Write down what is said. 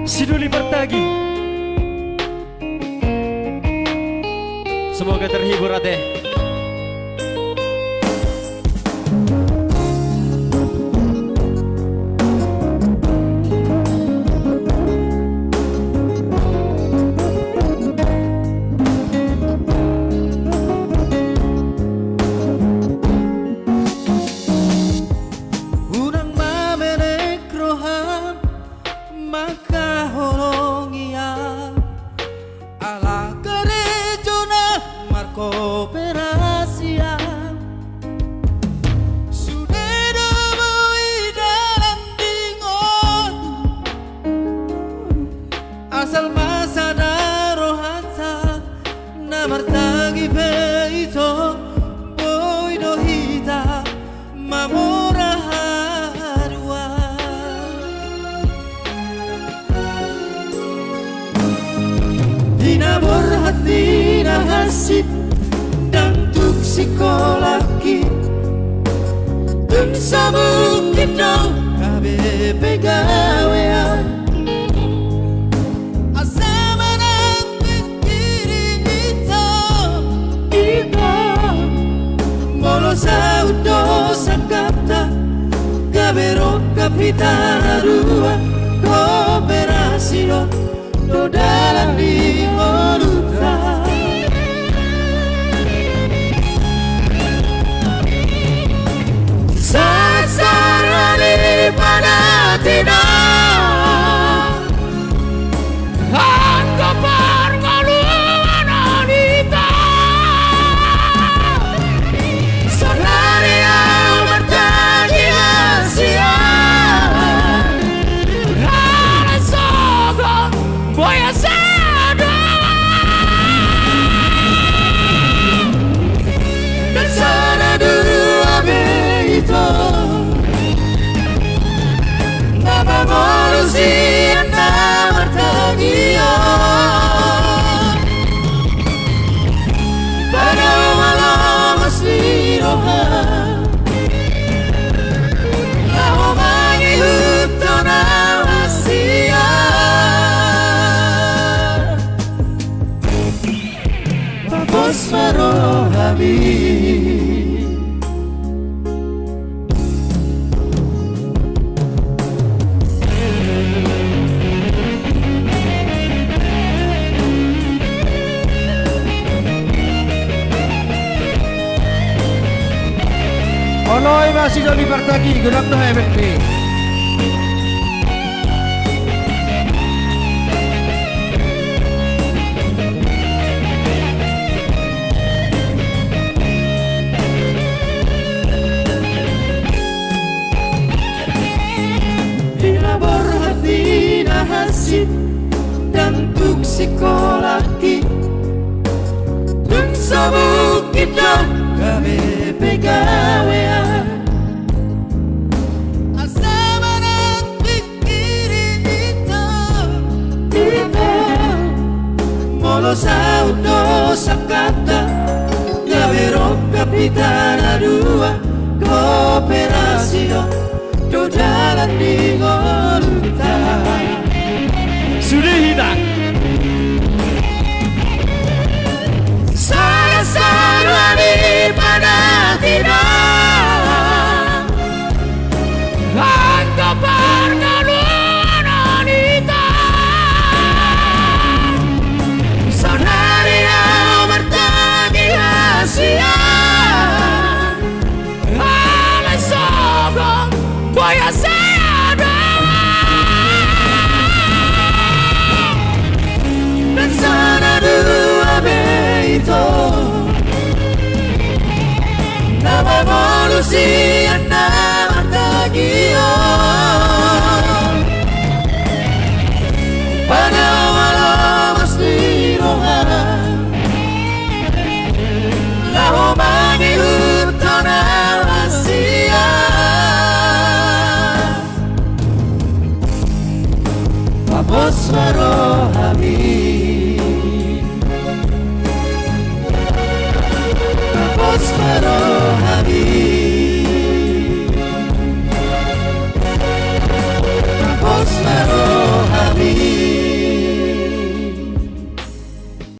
Sidoli Partagi. Semoga terhibur Ade. Markoperasi sudah dibui dalam dingon asal masa darohata na martagi peito boy dohita mamora harua dinabor hati hasit psikolagi dan sabuk kita kabe pegawean asa menang pikirin kita molo saudo sakata kabero kapitana dua kooperasi do dalam lingoluta saonari pada tidak angka permaluan wanita saonari yang martagi Asia ada sogot boya sada dan sana dua beito manusia martagi pada malam asli rohan lawa mangi hutona Asia papos marohami Oloy masih Sidoli Partagi, gerak no MNP. Dilabor hati hasit dan tuk psikolagi dan sabuk kita kabe pegawean asa menang pikirin kita molo saudo sakata gavero kapitana dua kooperasi do jalan di golta Sudah hilang. saonari pada tidak angka permaluan wanita saonari yang martagi Asia ala sogot boya sada dan sana dua beito nama manusia martagi